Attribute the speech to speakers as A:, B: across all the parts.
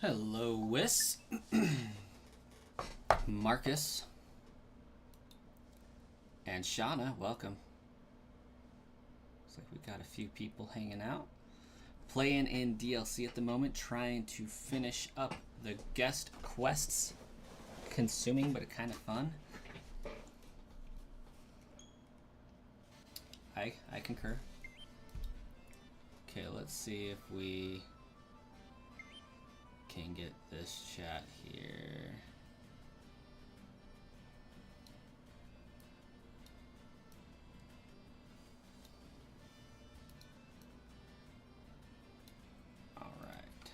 A: Hello, Wiss. Marcus. And Shauna, welcome. Looks like we got a few people hanging out. Playing in DLC at the moment, trying to finish up the guest quests. Consuming, but kind of fun. I concur. Okay, let's see if we can get this chat here. All right.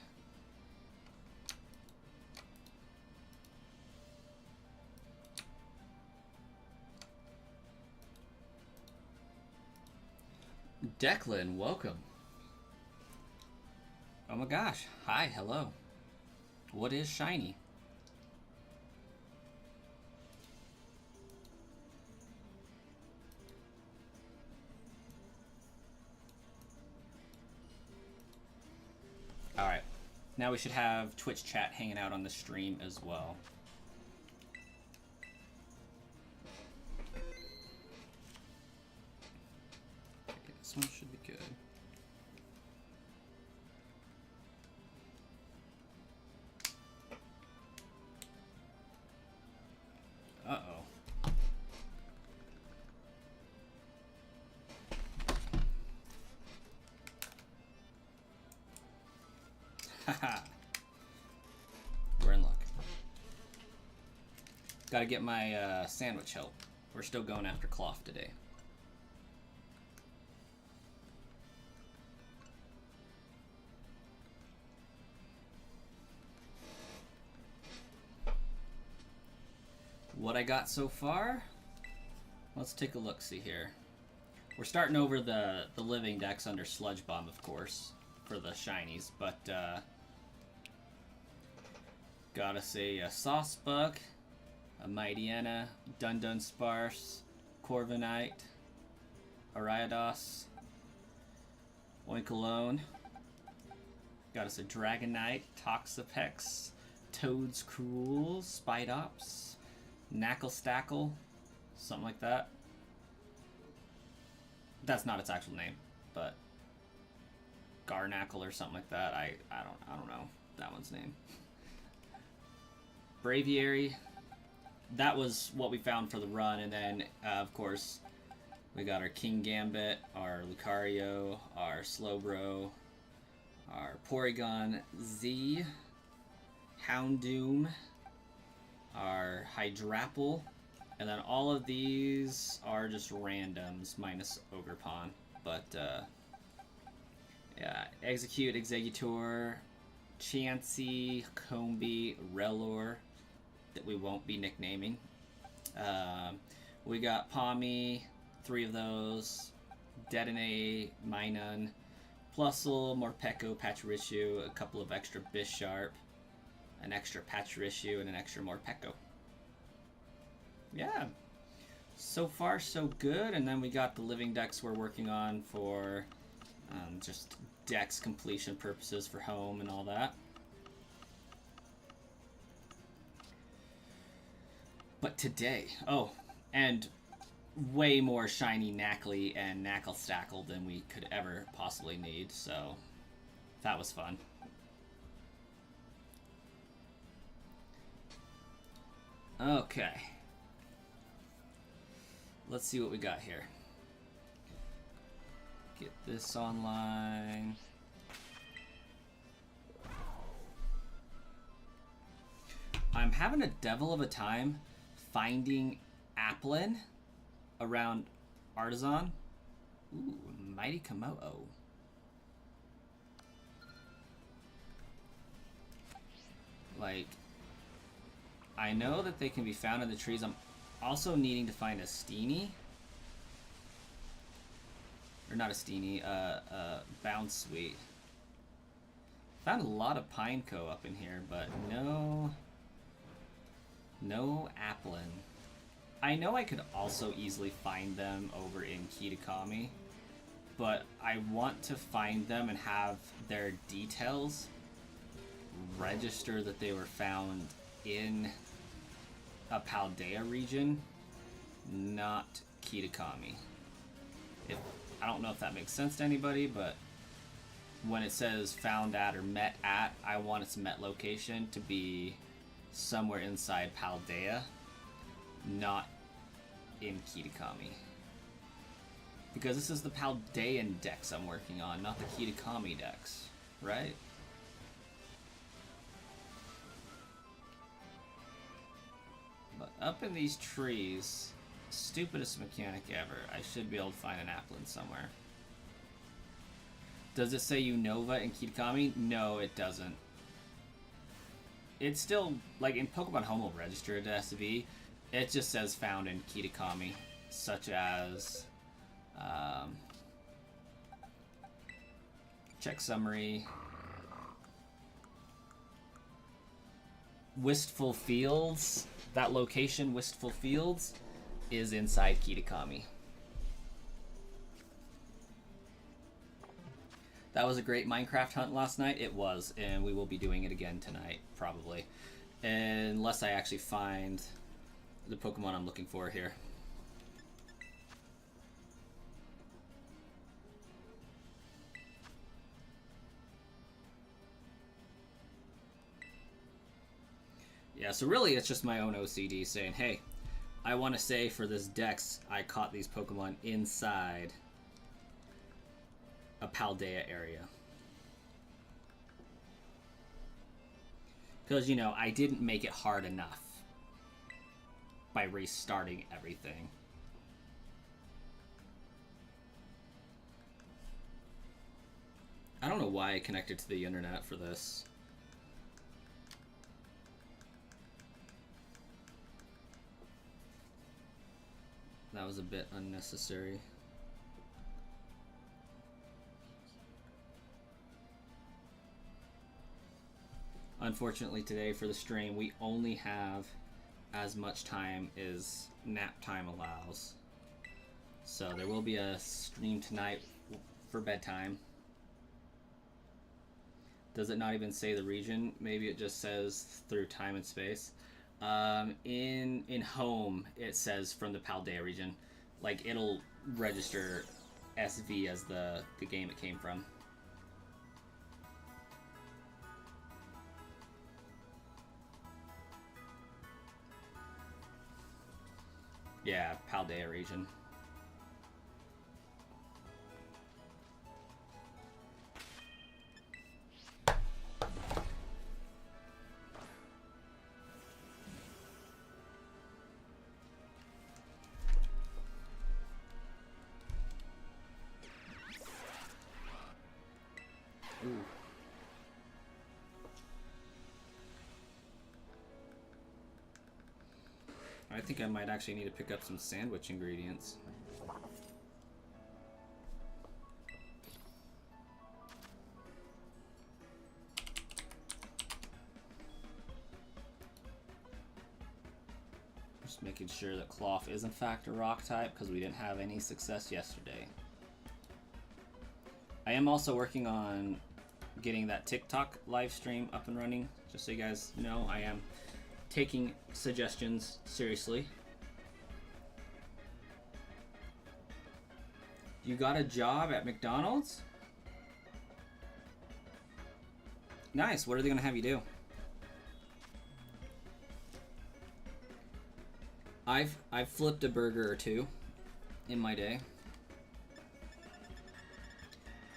A: Declan, welcome. Oh my gosh. Hi, hello. What is shiny? Alright. Now we should have Twitch chat hanging out on the stream as well. Okay, this one should be good. Uh-oh. Haha. We're in luck. Gotta get my sandwich help. We're still going after cloth today. What I got so far? Let's take a look-see here. We're starting over the Living Dex under Sludge Bomb, of course, for the shinies, but gotta say a Sauce Bug, a Mightyena, Dun Sparse, Corviknight, Ariados, Oinkologne, got us a Dragonite, Toxapex, Toad's Cruel, Spidops, Knackle, something like that. That's not its actual name, but Garnackle or something like that. I don't know that one's name. Braviary. That was what we found for the run, and then of course we got our King Gambit, our Lucario, our Slowbro, our Porygon Z, Houndoom, our Hydrapple, and then all of these are just randoms minus Ogerpon. But yeah, Execute, Executor, Chansey, Combee, Rellor, that we won't be nicknaming. We got Palmy, 3 of those, Dedenne, Minun, Plusle, Morpeko, Pachirisu, a couple of extra Bisharp, an extra Pachirisu, and an extra Morpeko. Yeah, so far so good. And then we got the Living Dex we're working on for just Dex completion purposes for home and all that. But today, oh, and way more shiny Knackly and Knackle than we could ever possibly need, so that was fun. Okay. Let's see what we got here. Get this online. I'm having a devil of a time finding Applin around Artisan. Ooh, Mighty Komodo. Like, I know that they can be found in the trees. I'm also needing to find a Steenie. Or not a Steenie, Bounce Sweet. Found a lot of Pineco up in here, but no Applin. I know I could also easily find them over in Kitakami, but I want to find them and have their details register that they were found in a Paldea region, not Kitakami. I don't know if that makes sense to anybody, but when it says found at or met at, I want its met location to be somewhere inside Paldea, not in Kitakami. Because this is the Paldean Dex I'm working on, not the Kitakami Dex, right? But up in these trees, stupidest mechanic ever. I should be able to find an Applin somewhere. Does it say Unova in Kitakami? No, it doesn't. It's still, like in Pokemon Home will register to SV, it just says found in Kitakami, such as check summary, Wistful Fields. That location, Wistful Fields, is inside Kitakami. That was a great Minecraft hunt last night. It was, and we will be doing it again tonight, probably. Unless I actually find the Pokemon I'm looking for here. Yeah, so really it's just my own OCD saying, hey, I want to say for this Dex, I caught these Pokemon inside a Paldea area. Because, you know, I didn't make it hard enough by restarting everything. I don't know why I connected to the internet for this. That was a bit unnecessary. Unfortunately today for the stream, we only have as much time as nap time allows. So there will be a stream tonight for bedtime. Does it not even say the region? Maybe it just says through time and space. In home, it says from the Paldea region. Like, it'll register SV as the game it came from. Yeah, Paldea region. Ooh. I think I might actually need to pick up some sandwich ingredients. Just making sure that Cloth is in fact a rock type because we didn't have any success yesterday. I am also working on getting that TikTok live stream up and running, just so you guys know. I am taking suggestions seriously. You got a job at McDonald's? Nice. What are they going to have you do? I've flipped a burger or two in my day.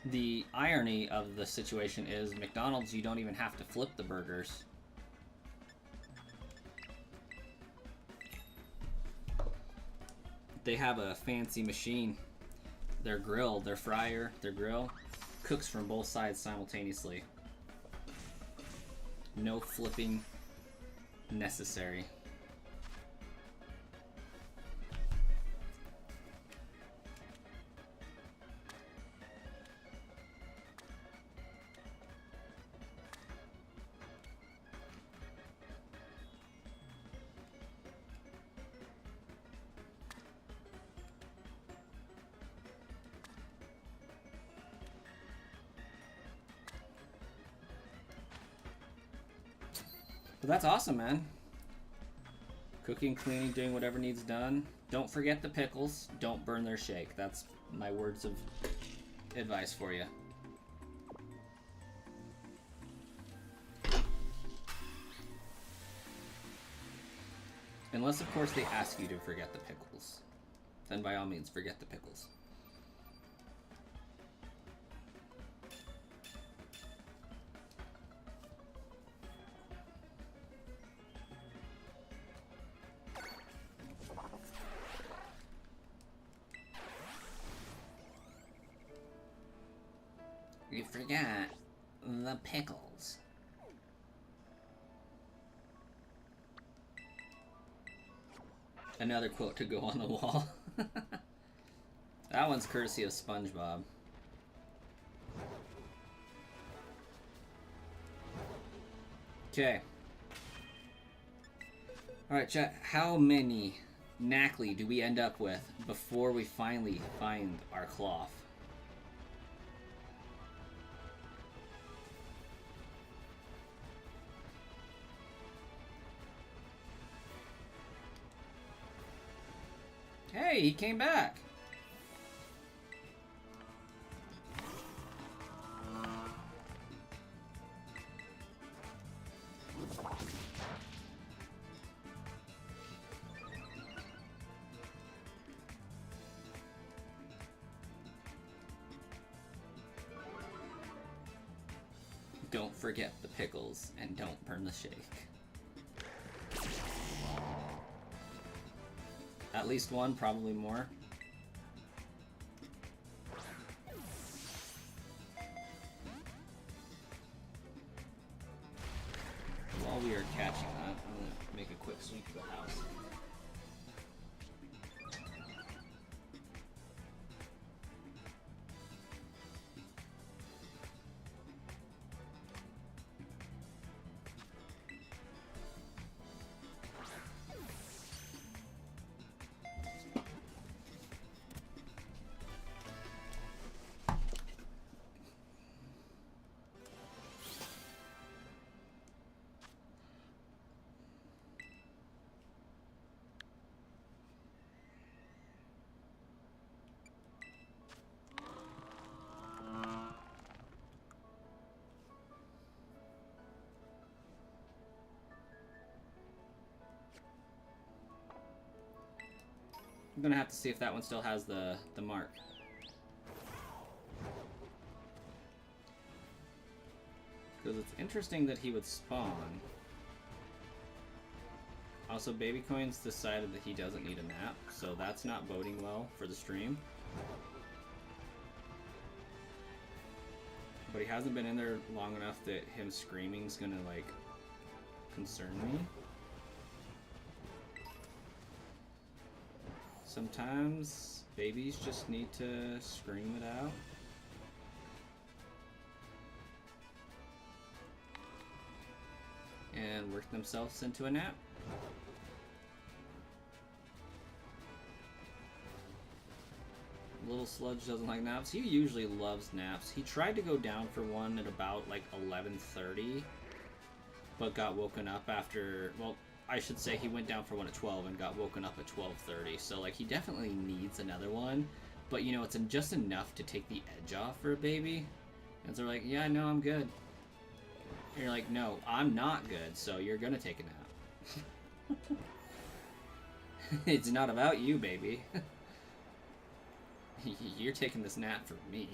A: The irony of the situation is McDonald's, you don't even have to flip the burgers. They have a fancy machine. Their grill, their fryer, their grill cooks from both sides simultaneously. No flipping necessary. But that's awesome, man. Cooking, cleaning, doing whatever needs done. Don't forget the pickles. Don't burn their shake. That's my words of advice for you. Unless, of course, they ask you to forget the pickles. Then by all means, forget the pickles. You forgot the pickles. Another quote to go on the wall. That one's courtesy of SpongeBob. Okay. Alright, chat. How many Knackley do we end up with before we finally find our cloth? Hey, he came back. Don't forget the pickles and don't burn the shake. At least one, probably more. While we are catching that, I'm going to make a quick sweep of the house. I'm gonna have to see if that one still has the mark. Because it's interesting that he would spawn. Also, Baby Coins decided that he doesn't need a nap, so that's not boding well for the stream. But he hasn't been in there long enough that him screaming's gonna, like, concern me. Sometimes babies just need to scream it out. And work themselves into a nap. Little Sludge doesn't like naps. He usually loves naps. He tried to go down for one at about like 11:30, but got woken up after, well, I should say he went down for one at 12 and got woken up at 12:30. So like he definitely needs another one, but you know, it's just enough to take the edge off for a baby. And so they're like, yeah, no, I'm good. And you're like, no, I'm not good, so you're gonna take a nap. It's not about you, baby. You're taking this nap for me.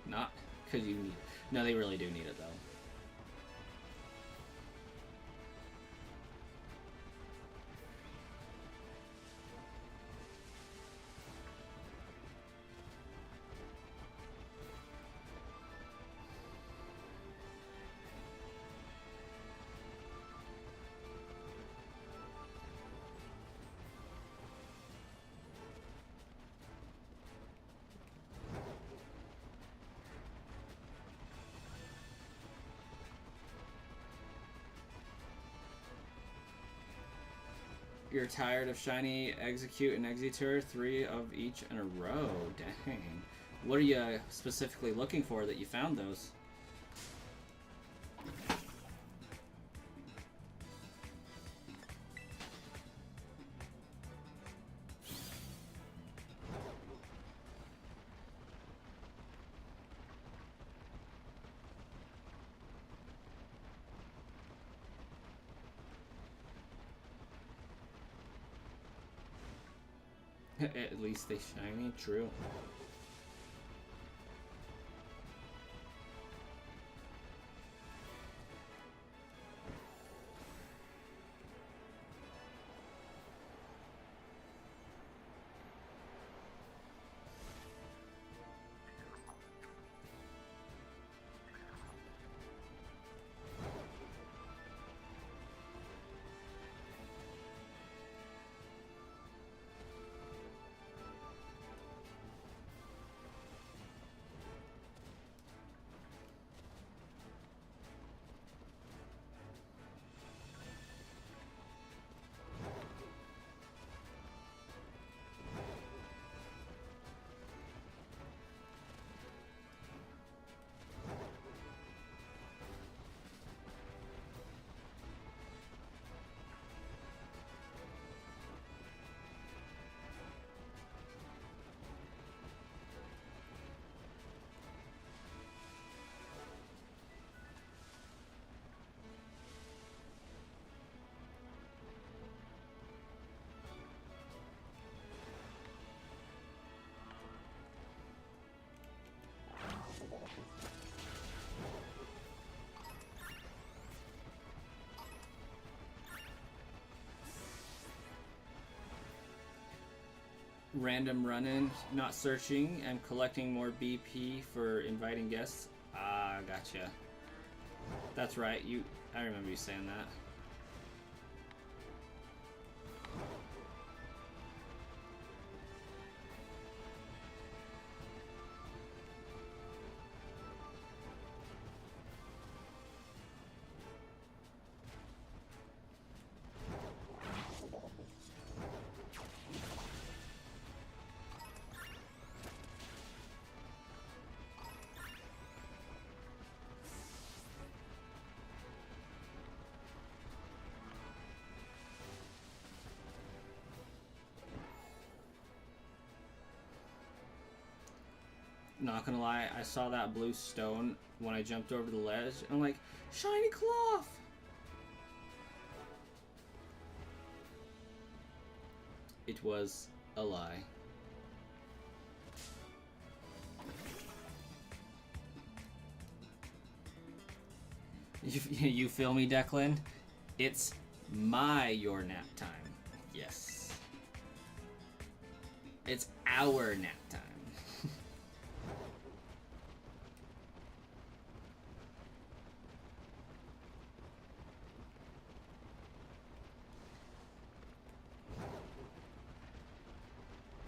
A: Not because you need. No, they really do need it though. You're tired of Shiny, Execute, and Executor, 3 of each in a row. Dang. What are you specifically looking for that you found those? At least they shiny, true. Random run-in, not searching. I'm collecting more BP for inviting guests. Ah, gotcha. That's right. I remember you saying that. Not gonna lie, I saw that blue stone when I jumped over the ledge, and I'm like, shiny cloth! It was a lie. You feel me, Declan? It's your nap time. Yes. It's our nap time.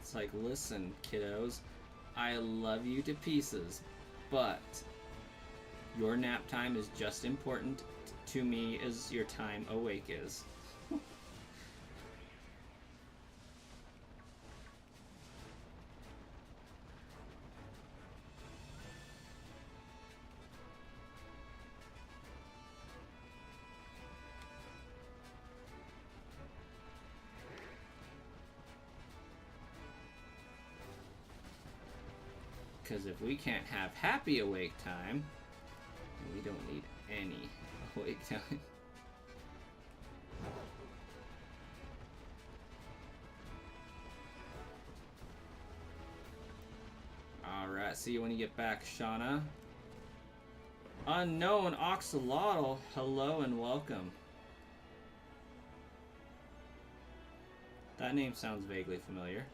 A: It's like, listen, kiddos, I love you to pieces, but your nap time is just important to me as your time awake is. Because if we can't have happy awake time, we don't need any awake time. Alright, see you when you get back, Shauna. Unknown Oxalotl, hello and welcome. That name sounds vaguely familiar.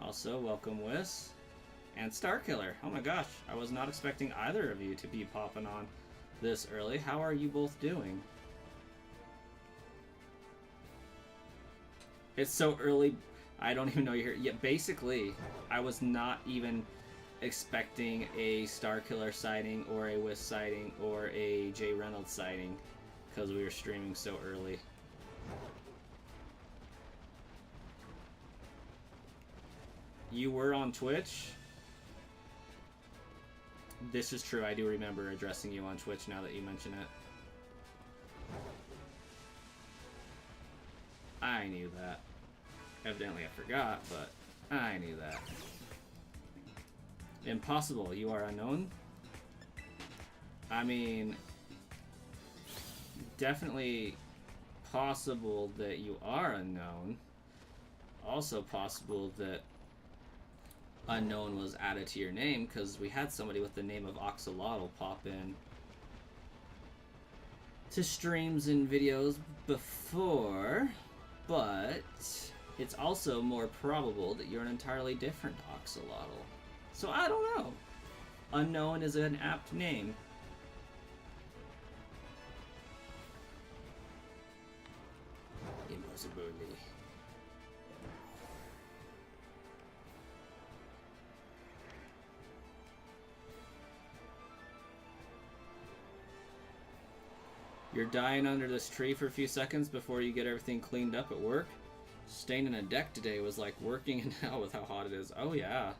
A: Also, welcome Wiss and Starkiller. Oh my gosh, I was not expecting either of you to be popping on this early. How are you both doing? It's so early, I don't even know you're here. Yeah, basically, I was not even expecting a Starkiller sighting or a Wiss sighting or a Jay Reynolds sighting because we were streaming so early. You were on Twitch? This is true, I do remember addressing you on Twitch now that you mention it. I knew that. Evidently I forgot, but I knew that. Impossible, you are unknown? I mean, definitely possible that you are unknown. Also possible that unknown was added to your name because we had somebody with the name of Oxalotl pop in to streams and videos before, but it's also more probable that you're an entirely different Oxalotl. So I don't know. Unknown is an apt name. Impossible. You're dying under this tree for a few seconds before you get everything cleaned up at work. Staying in a deck today was like working in hell with how hot it is. Oh yeah.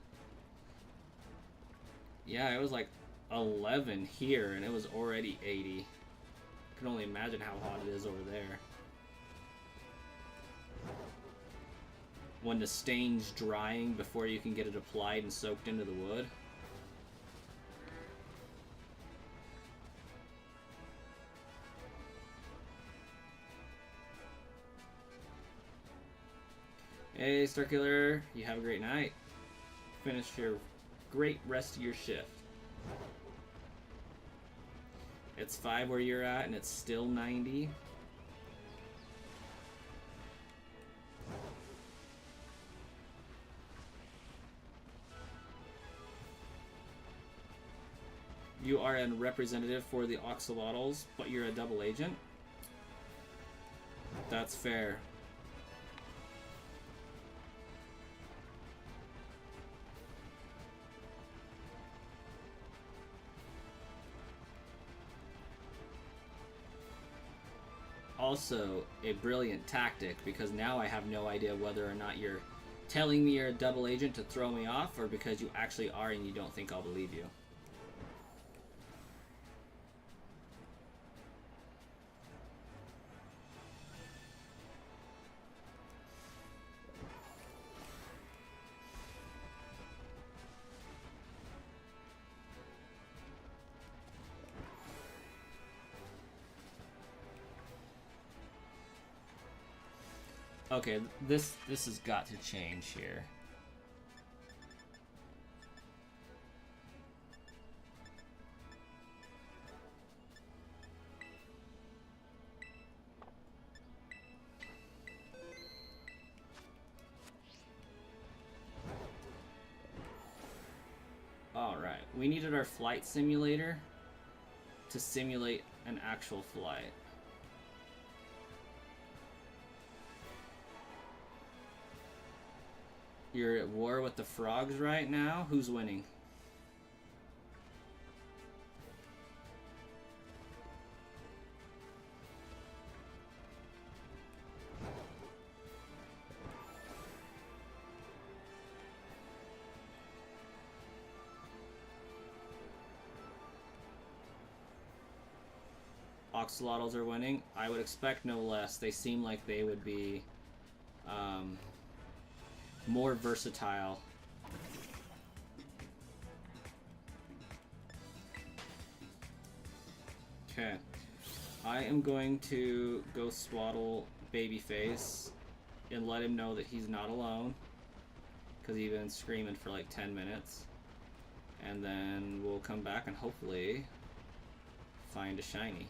A: Yeah, it was like 11 here and it was already 80. I can only imagine how hot it is over there. When the stain's drying before you can get it applied and soaked into the wood. Hey, Starkiller, you have a great night. Finish your great rest of your shift. It's 5 where you're at, and it's still 90. You are a representative for the Oxalotls, but you're a double agent. That's fair. Also a brilliant tactic, because now I have no idea whether or not you're telling me you're a double agent to throw me off, or because you actually are and you don't think I'll believe you. Okay, this has got to change here. Alright, we needed our flight simulator to simulate an actual flight. You're at war with the frogs right now? Who's winning? Oxalotls are winning. I would expect no less. They seem like they would be more versatile. Okay. I am going to go swaddle Babyface and let him know that he's not alone, because he's been screaming for like 10 minutes. And then we'll come back and hopefully find a shiny.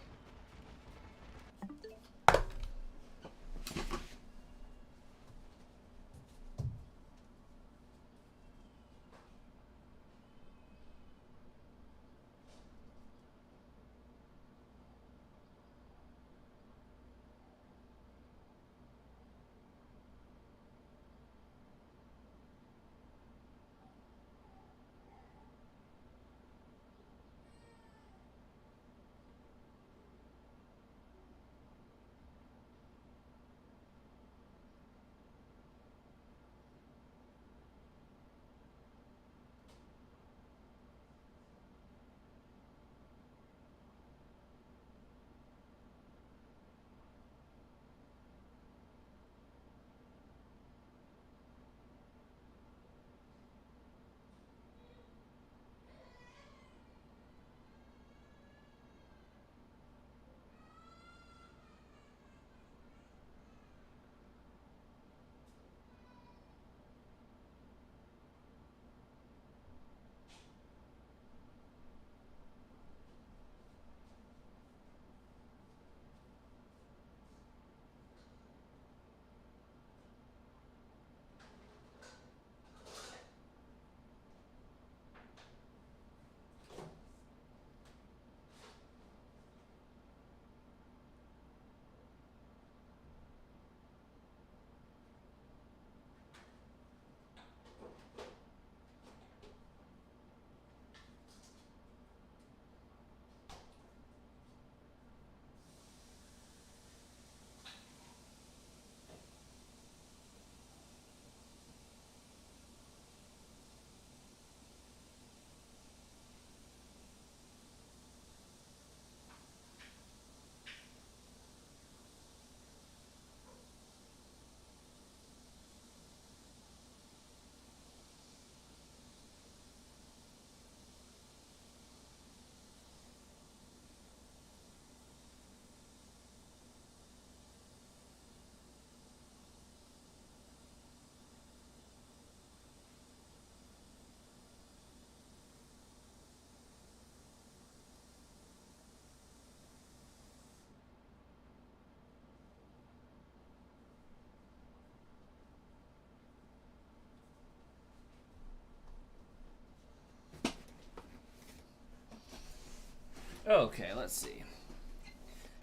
A: Okay, let's see.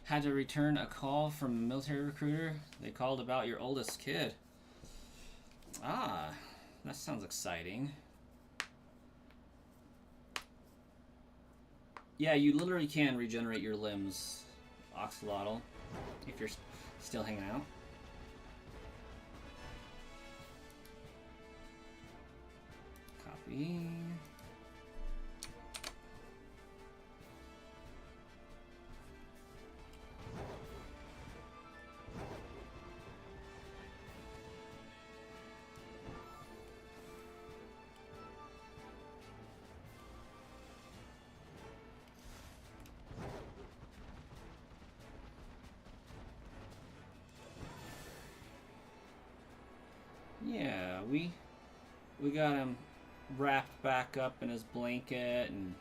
A: Had to return a call from a military recruiter. They called about your oldest kid. Ah, that sounds exciting. Yeah, you literally can regenerate your limbs, Oxalotl, if you're still hanging out. Copy. Yeah, we got him wrapped back up in his blanket, and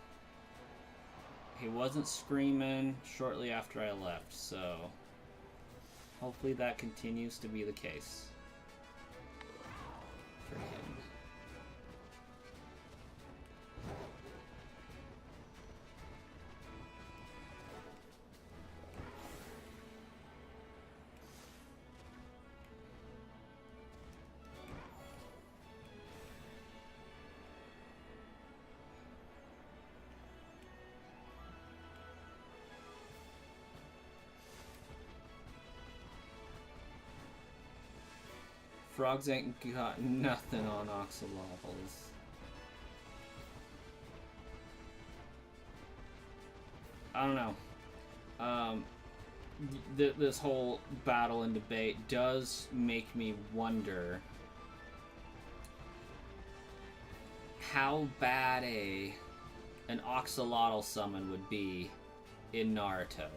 A: he wasn't screaming shortly after I left, so hopefully that continues to be the case for him. Frogs ain't got nothing on Oxalotls. I don't know. This whole battle and debate does make me wonder how bad an Oxalotl summon would be in Naruto.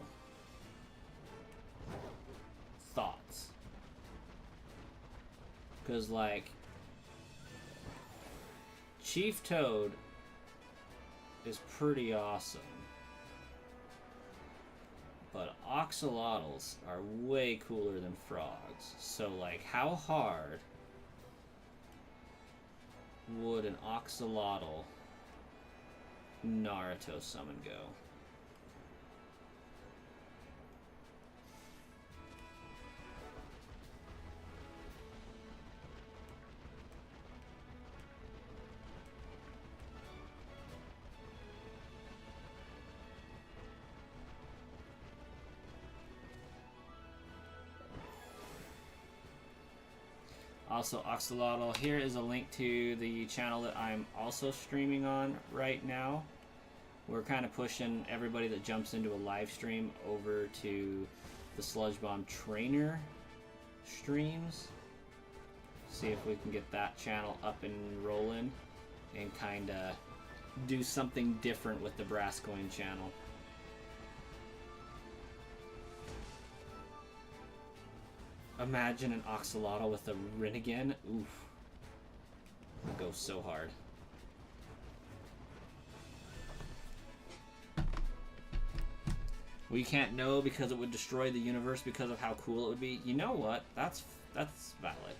A: Thoughts? Because, like, Chief Toad is pretty awesome. But Oxalotls are way cooler than frogs. So, like, how hard would an Oxalotl Naruto summon go? Also, Oxalotl, here is a link to the channel that I'm also streaming on right now. We're kind of pushing everybody that jumps into a live stream over to the Sludge Bomb Trainer streams. See if we can get that channel up and rolling and kind of do something different with the Brass Coin channel. Imagine an Oxalotl with a Rinnegan. Oof. It'll go so hard. We can't know because it would destroy the universe because of how cool it would be. You know what? That's valid.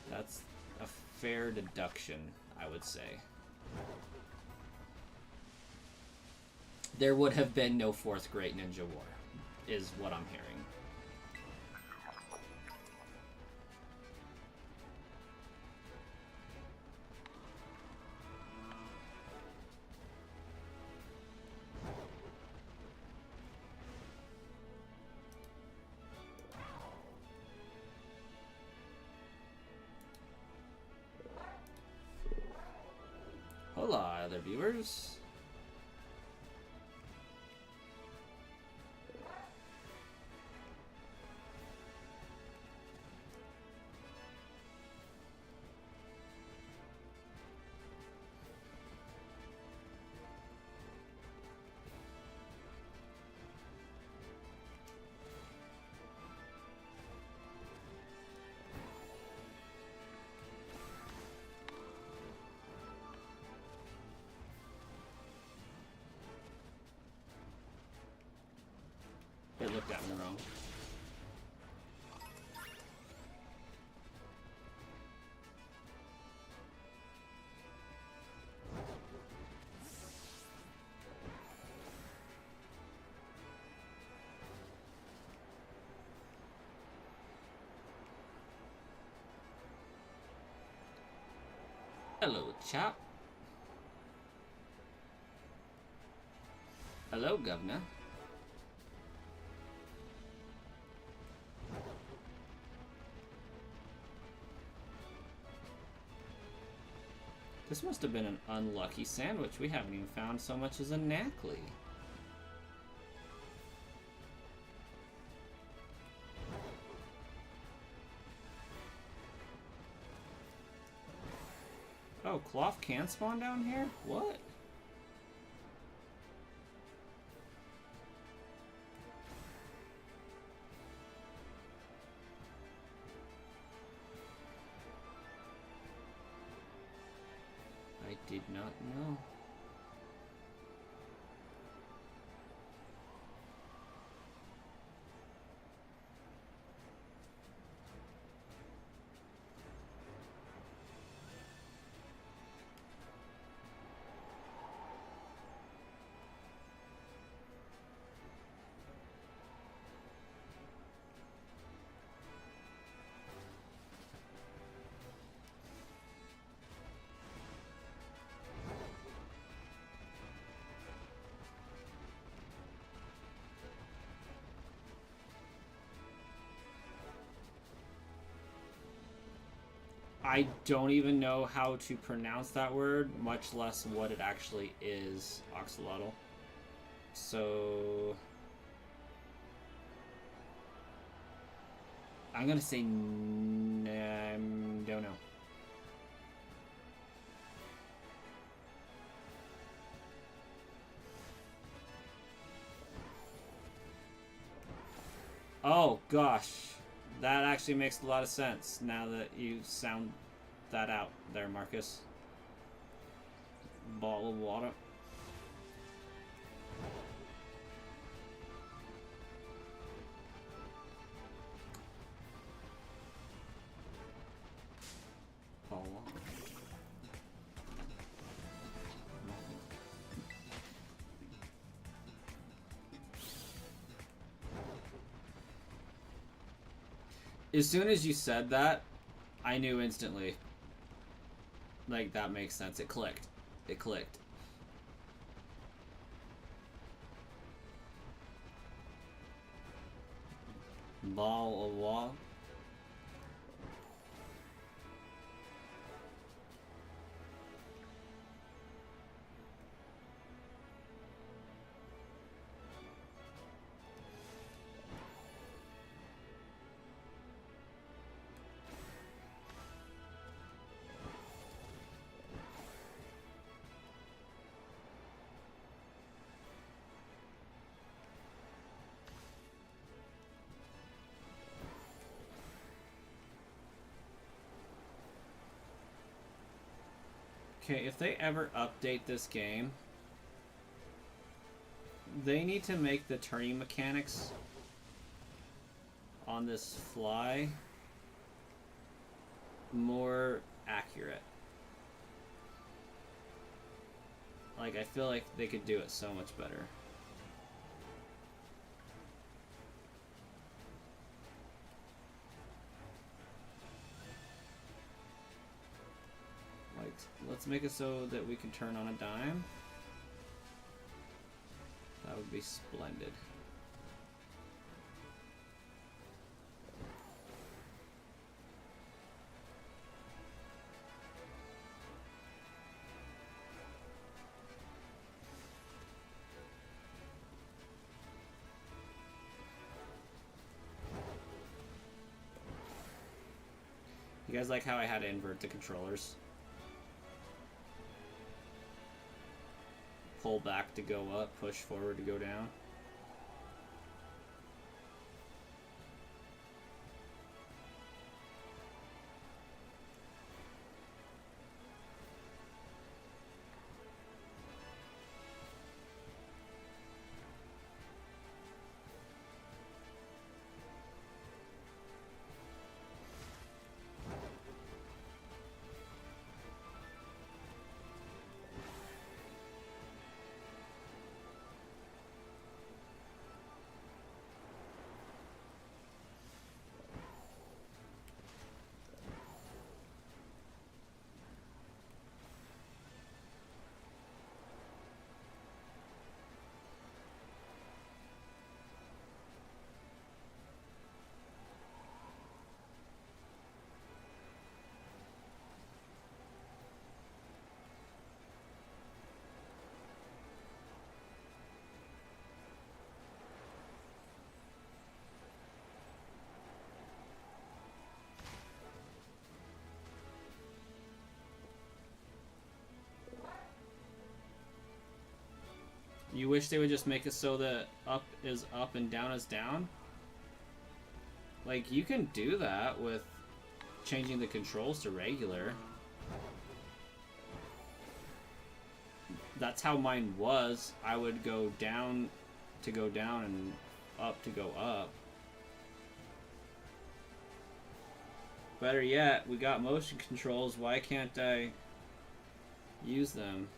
A: That's a fair deduction, I would say. There would have been no fourth Great Ninja War, is what I'm hearing. Hola, other viewers. It looked at me wrong. Hello, chap. Hello, governor. This must have been an unlucky sandwich. We haven't even found so much as a Knackley. Oh, Cloth can spawn down here? What? I did not know. I don't even know how to pronounce that word, much less what it actually is, Oxalotl. So I'm gonna say don't know. Oh gosh, that actually makes a lot of sense now that you sound that out there, Marcus. Ball of water. Ball of water. As soon as you said that, I knew instantly. Like, that makes sense. It clicked. It clicked. Ball of wall. Okay, if they ever update this game, they need to make the turning mechanics on this fly more accurate. Like, I feel like they could do it so much better. Like, let's make it so that we can turn on a dime. That would be splendid. You guys like how I had to invert the controllers? Pull back to go up, push forward to go down. You wish they would just make it so that up is up and down is down? Like, you can do that with changing the controls to regular. That's how mine was. I would go down to go down and up to go up. Better yet, we got motion controls. Why can't I use them?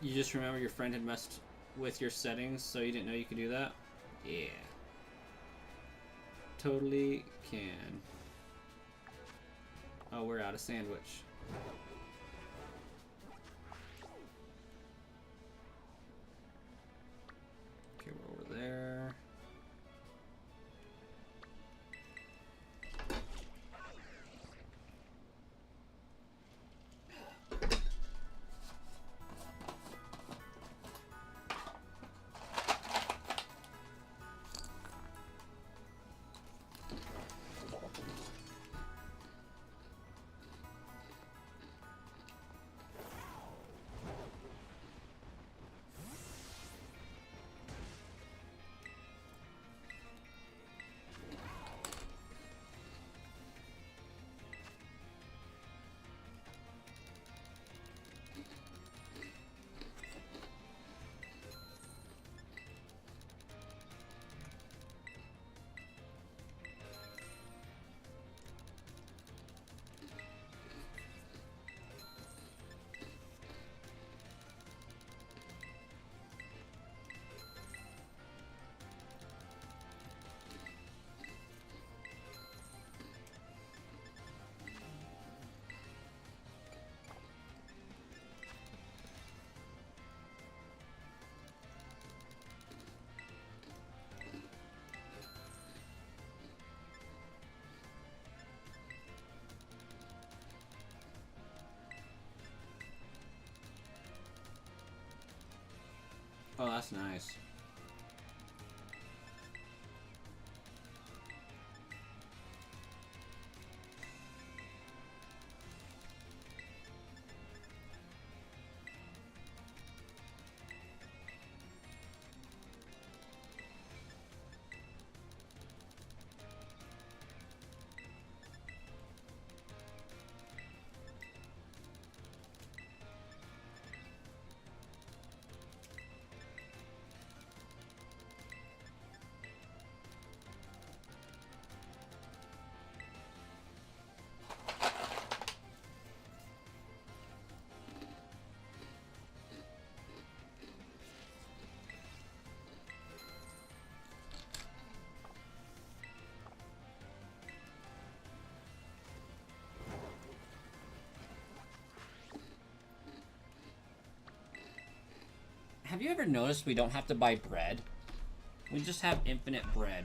A: You just remember your friend had messed with your settings, so you didn't know you could do that? Yeah. Totally can. Oh, we're out of sandwich. Okay, we're over there. Oh, that's nice. Have you ever noticed we don't have to buy bread? We just have infinite bread.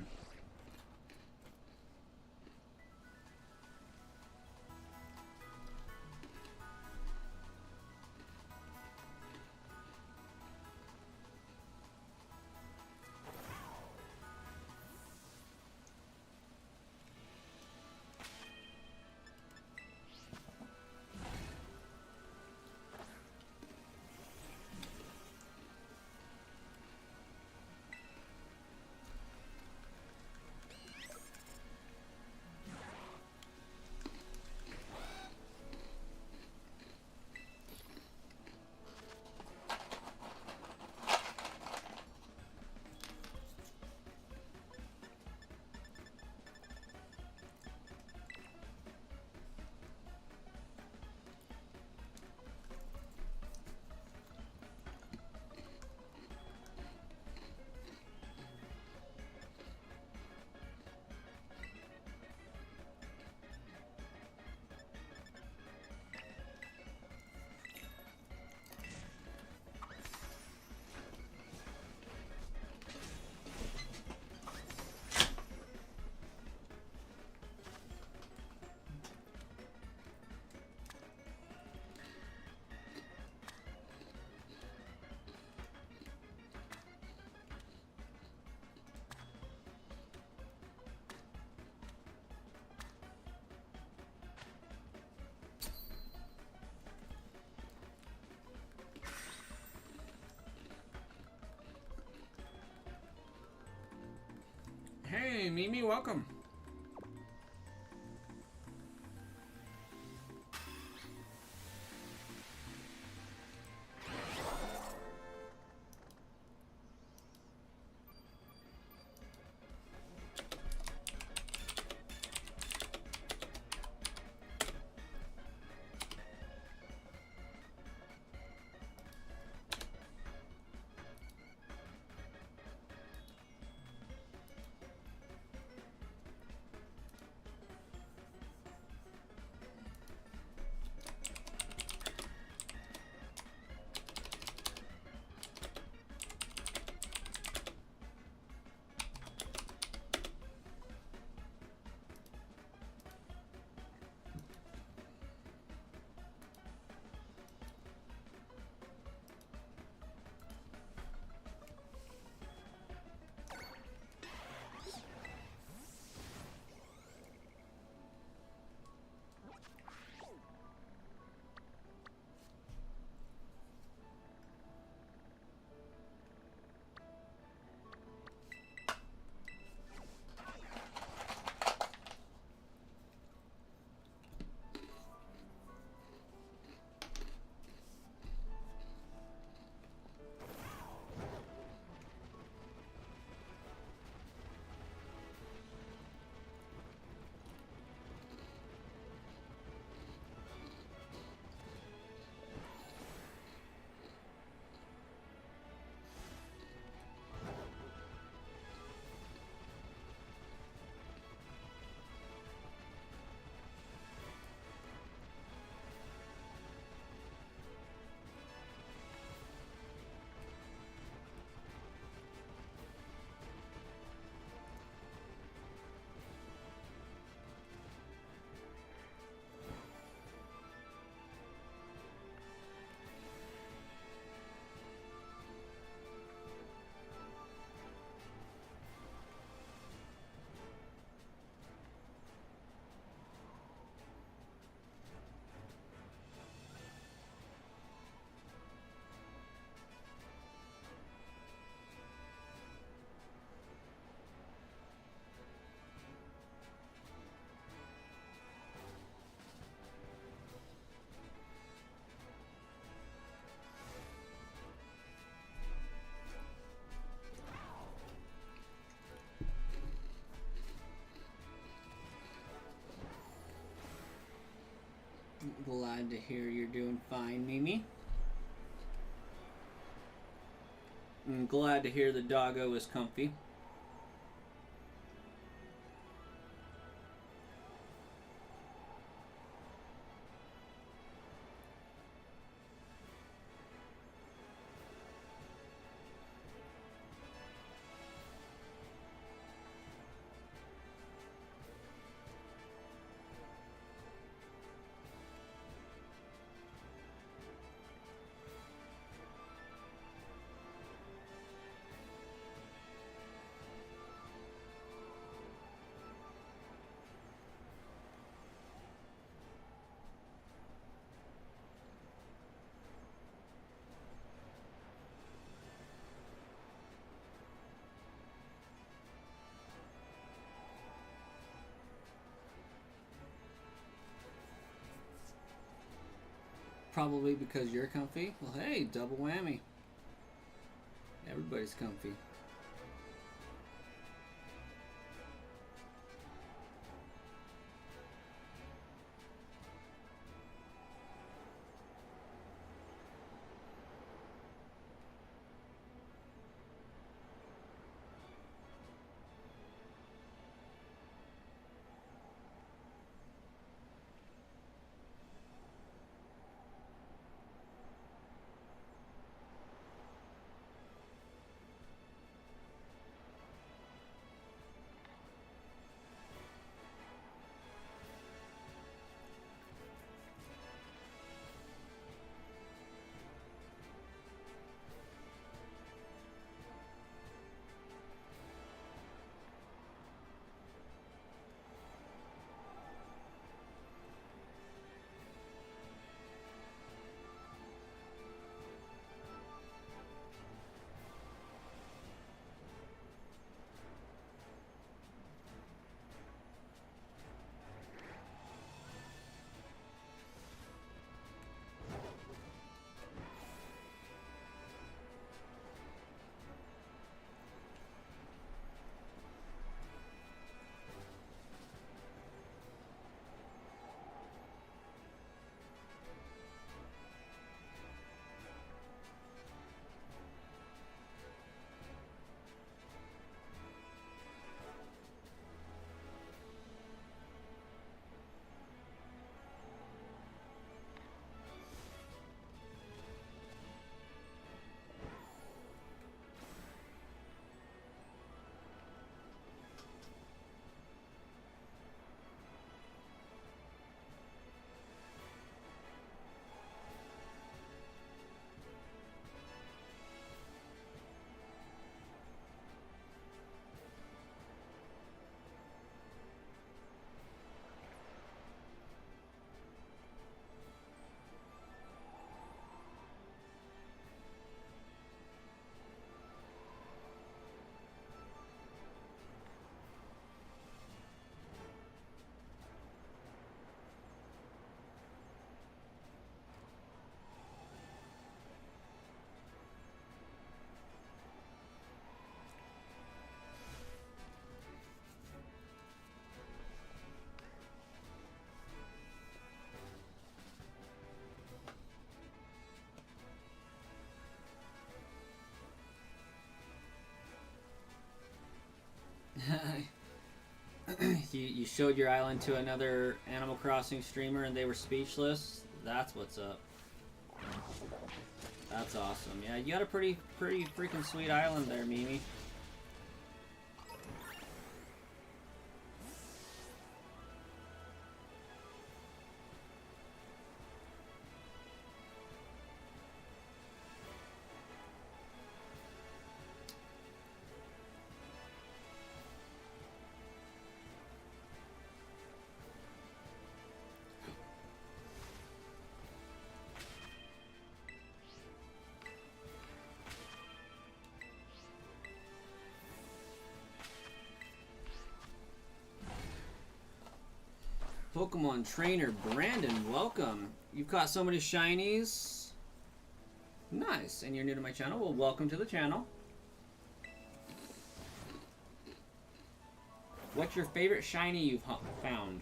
A: Hey, Mimi, welcome. Glad to hear you're doing fine, Mimi. I'm glad to hear the doggo is comfy. Probably because you're comfy. Well, hey, double whammy. Everybody's comfy. You showed your island to another Animal Crossing streamer and they were speechless. That's what's up. That's awesome. Yeah, you got a pretty freaking sweet island there, Mimi. Pokemon trainer Brandon, welcome. You've caught so many shinies. Nice. And you're new to my channel? Well, welcome to the channel. What's your favorite shiny you've found?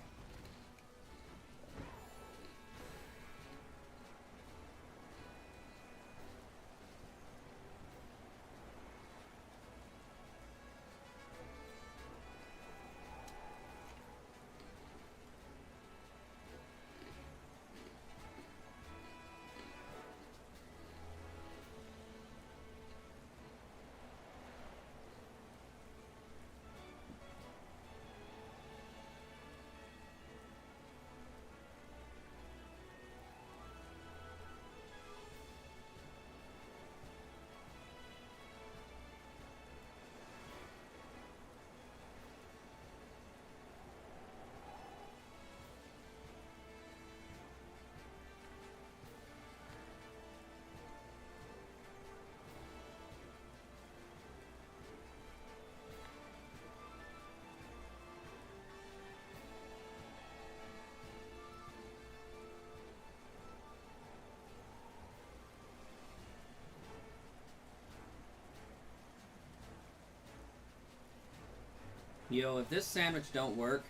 A: Yo, if this sandwich don't work,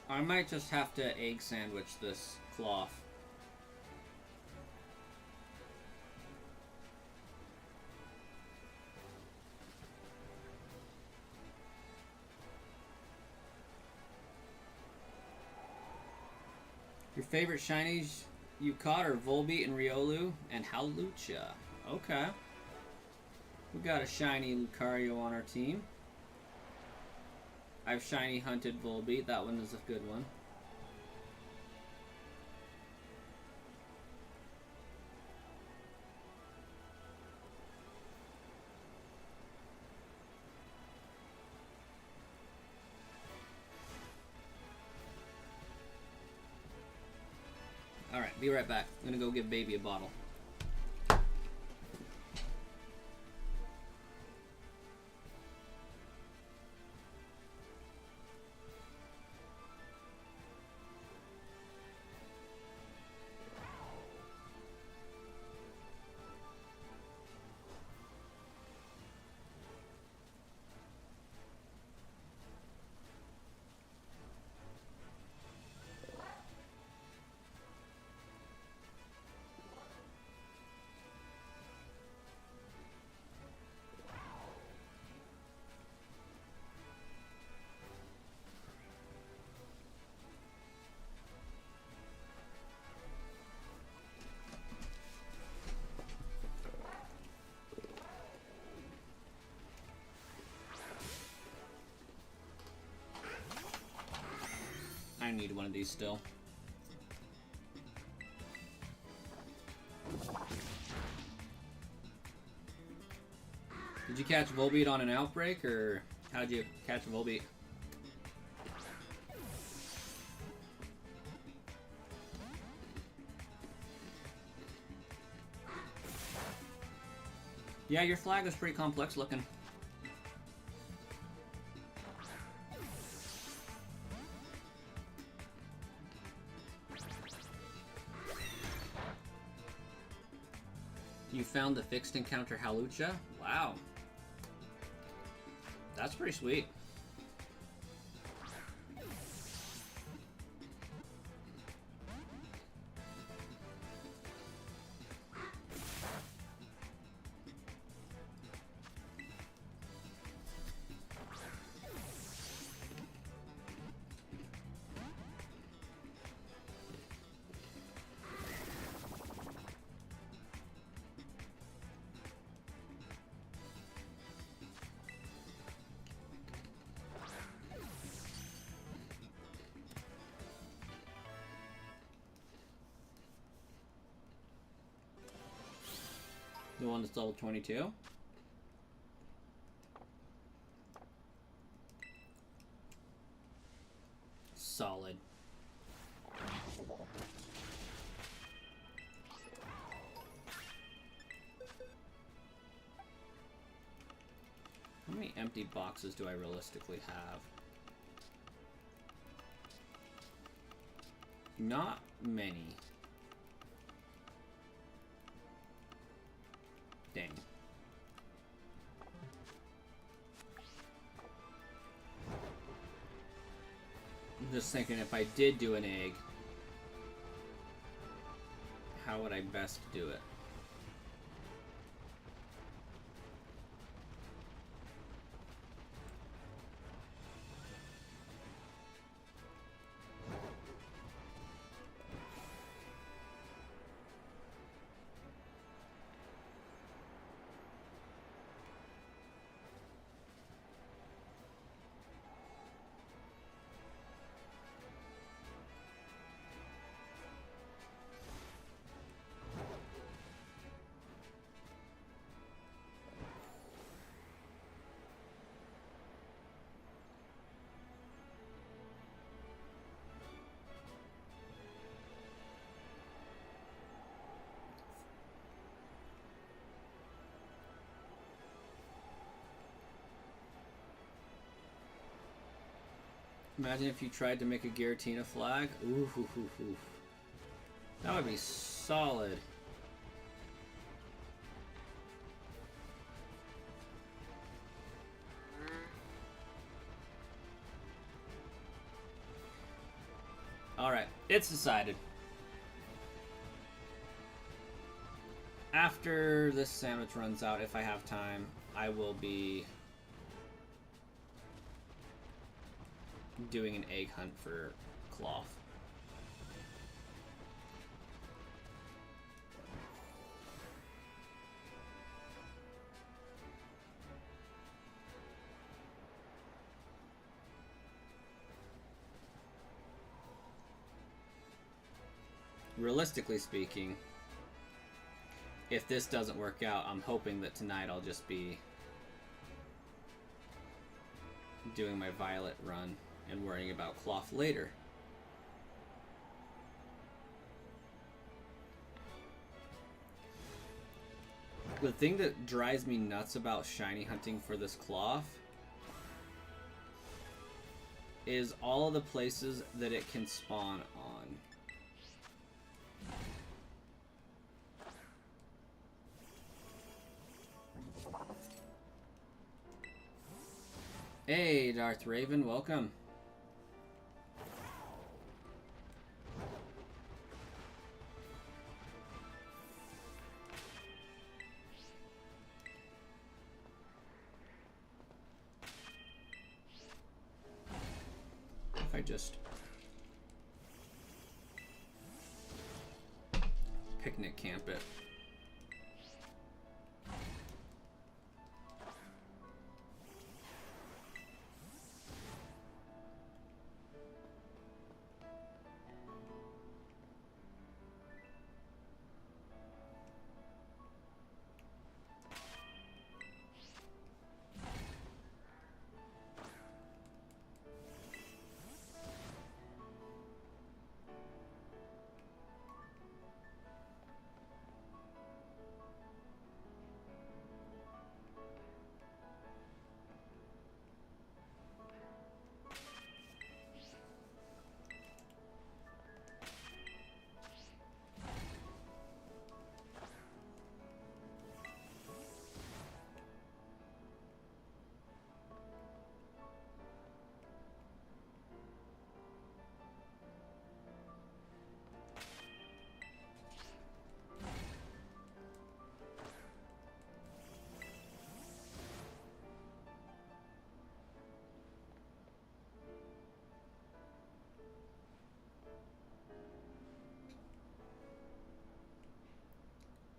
A: I might just have to egg sandwich this cloth. Your favorite shinies you caught are Volbeat and Riolu and Hawlucha. Okay. We got a shiny Lucario on our team. I've shiny hunted Volbeat. That one is a good one. Alright, be right back. I'm gonna go give baby a bottle. I need one of these still. Did you catch Volbeat on an outbreak, or how'd you catch Volbeat? Yeah, your flag was pretty complex looking. You found the fixed encounter Hawlucha? Wow. That's pretty sweet. The one that's level 22. Solid. How many empty boxes do I realistically have? Not many. Dang. I'm just thinking, if I did do an egg, how would I best do it? Imagine if you tried to make a Giratina flag. Ooh, hoo, hoo, hoo. That would be solid. It's decided. After this sandwich runs out, if I have time, I will be doing an egg hunt for cloth. Realistically speaking, if this doesn't work out, I'm hoping that tonight I'll just be doing my violet run and worrying about cloth later. The thing that drives me nuts about shiny hunting for this cloth is all of the places that it can spawn on. Hey, Darth Raven, welcome. If I just picnic camp it.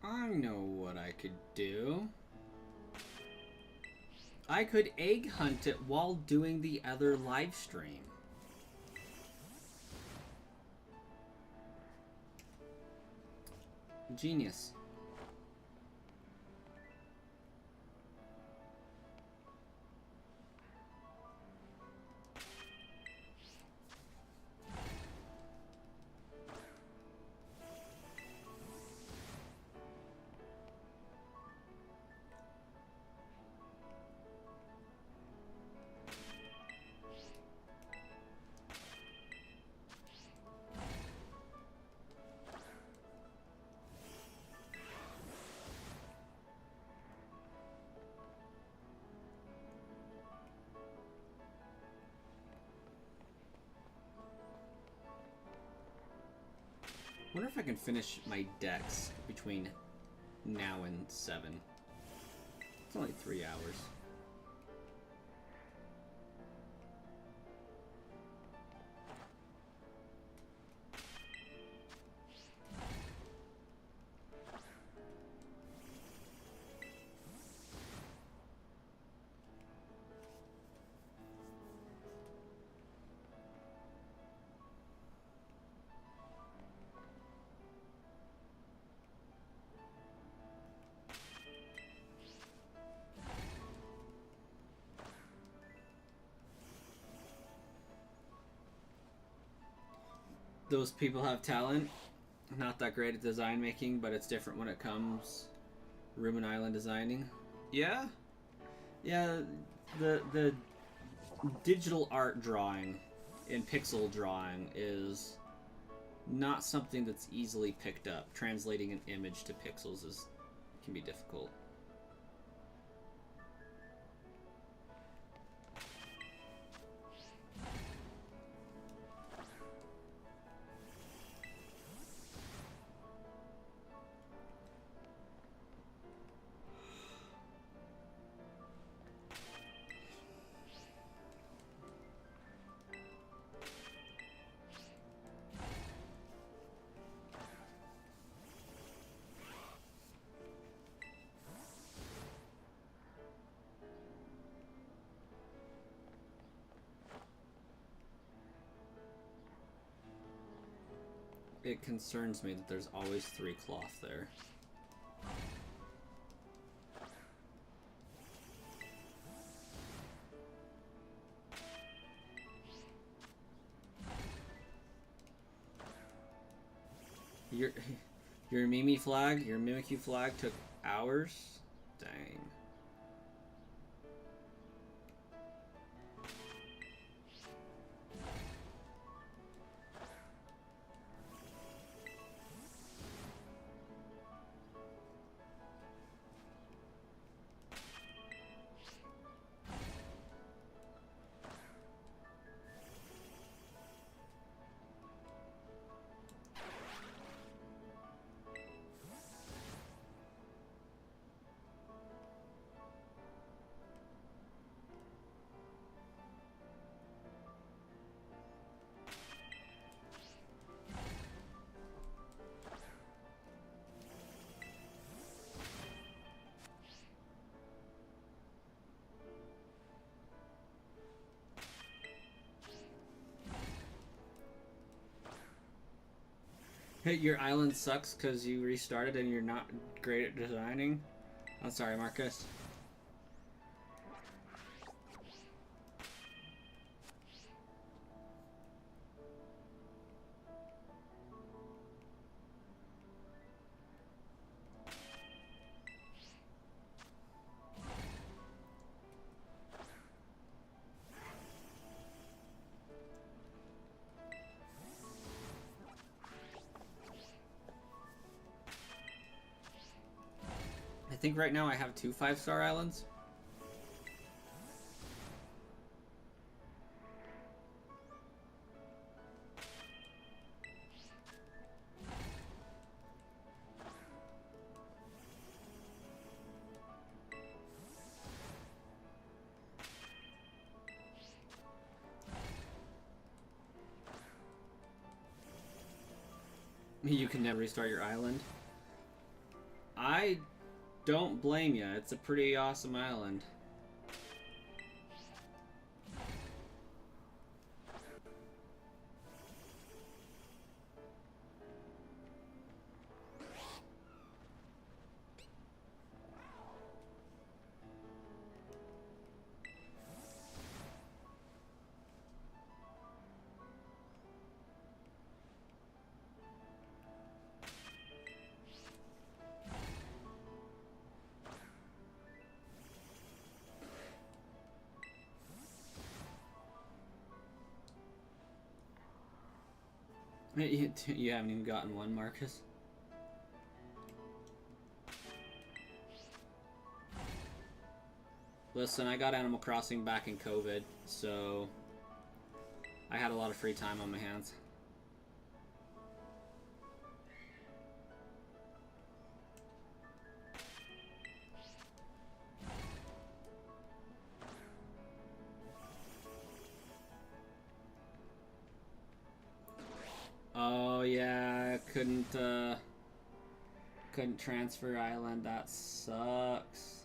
A: I know what I could do. I could egg hunt it while doing the other live stream. Genius. Wonder if I can finish my decks between now and 7. It's only 3 hours. Those people have talent. Not that great at design making, but it's different when it comes room and island designing. Yeah? Yeah, the digital art drawing and pixel drawing is not something that's easily picked up. Translating an image to pixels can be difficult. it concerns me that there's always 3 cloth there. Your Mimi flag, your Mimikyu flag took hours? Dang. Hey, your island sucks because you restarted and you're not great at designing? I'm sorry, Marcus. I think right now I have 2 5-star islands. You can never restart your island. I don't blame you. It's a pretty awesome island. You haven't even gotten one, Marcus. Listen, I got Animal Crossing back in COVID, so I had a lot of free time on my hands. Oh yeah, couldn't transfer island. That sucks.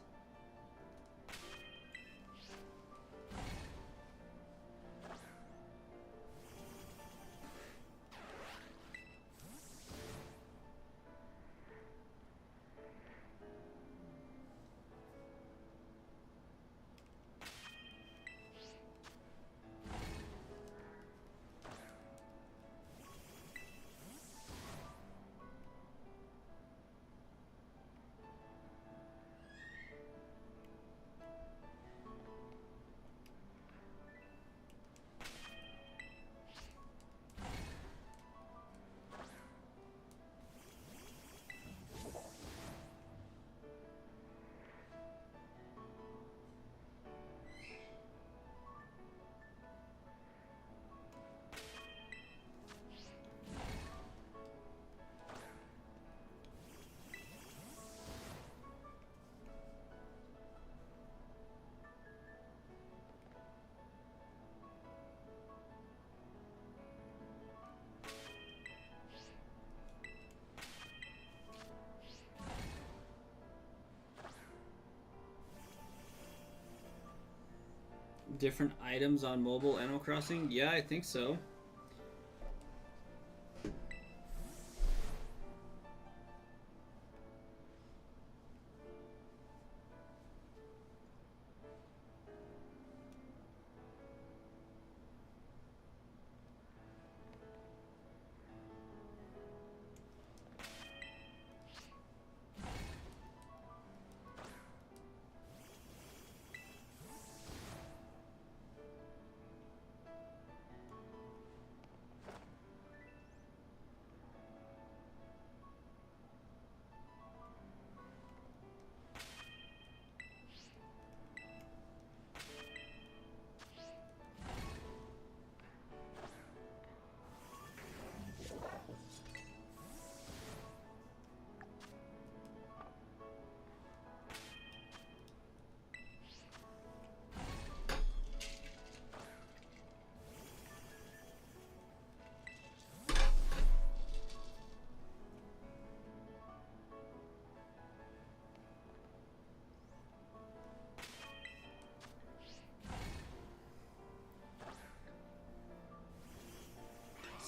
A: Different items on mobile Animal Crossing? Yeah, I think so.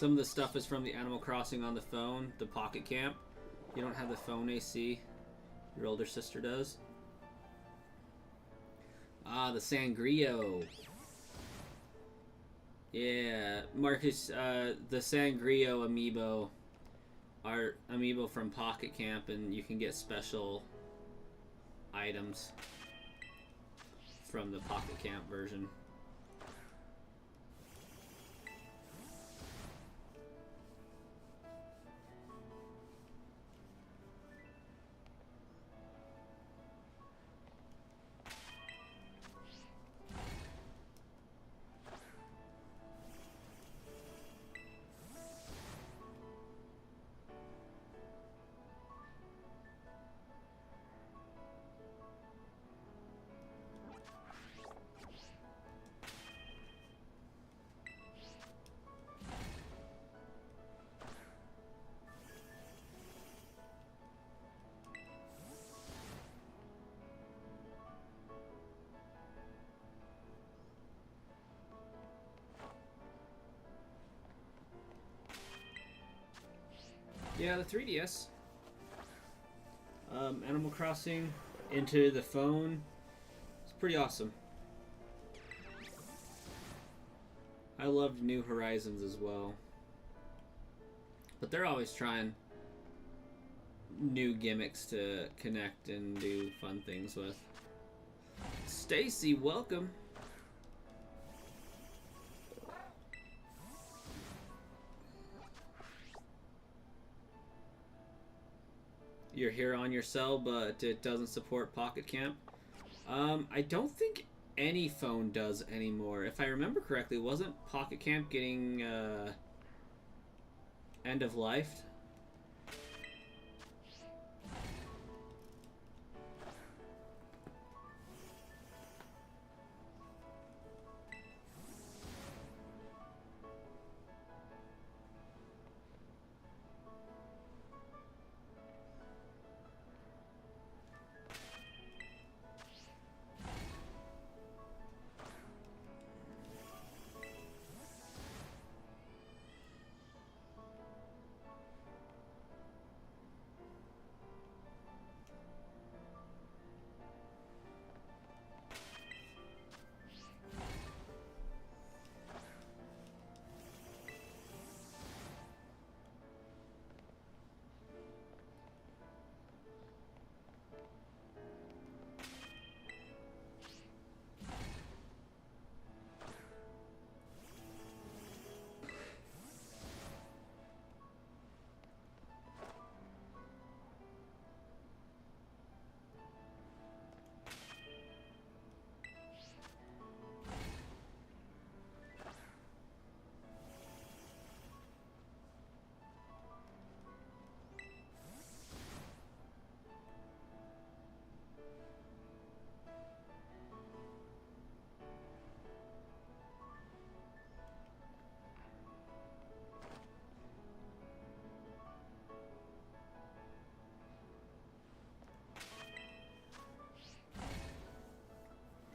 A: Some of the stuff is from the Animal Crossing on the phone, the Pocket Camp. You don't have the phone AC. Your older sister does. Ah, the Sangrio. Yeah, Marcus, the Sangrio amiibo are amiibo from Pocket Camp, and you can get special items from the Pocket Camp version. Yeah, the 3DS. Animal Crossing into the phone. It's pretty awesome. I loved New Horizons as well. But they're always trying new gimmicks to connect and do fun things with. Stacy, welcome. You're here on your cell, but it doesn't support Pocket Camp. I don't think any phone does anymore. If I remember correctly, wasn't Pocket Camp getting end of life?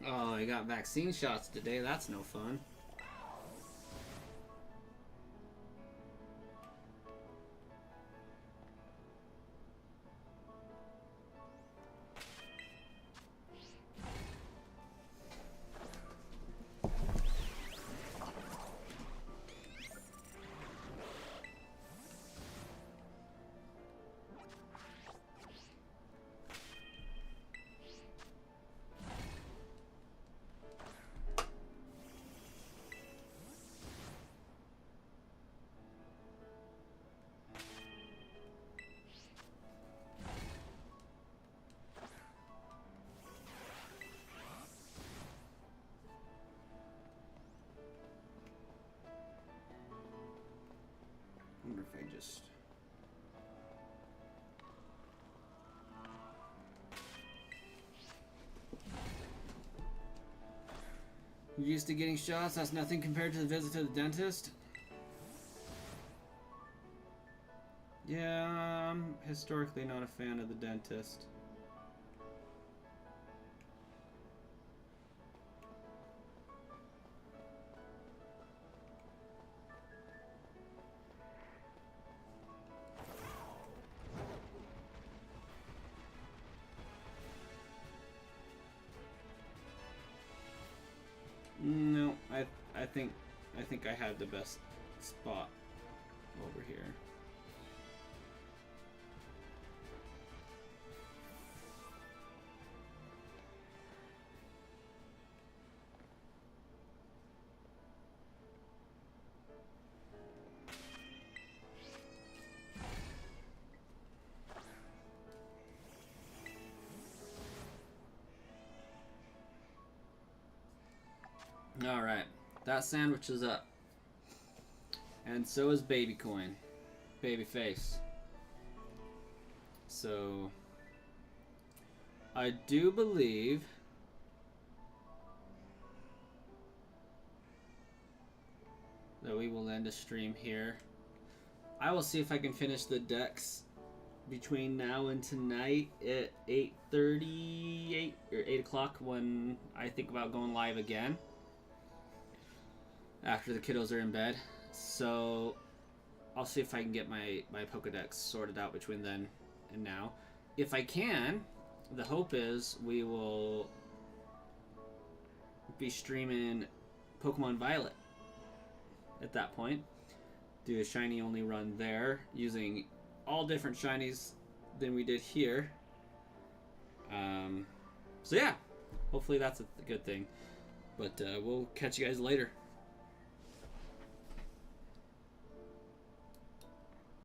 A: Oh, you got vaccine shots today. That's no fun. I wonder if I just... You're used to getting shots? That's nothing compared to the visit to the dentist? Yeah, I'm historically not a fan of the dentist. think I had the best spot over here. Alright, that sandwich is up. And so is Baby Coin. Baby Face. So, I do believe that we will end a stream here. I will see if I can finish the decks between now and tonight at 8:30 or 8 o'clock when I think about going live again. After the kiddos are in bed. So I'll see if I can get my Pokedex sorted out between then and now. If I can, the hope is we will be streaming Pokemon Violet at that point. Do a shiny only run there using all different shinies than we did here. So yeah, hopefully that's a good thing. But we'll catch you guys later.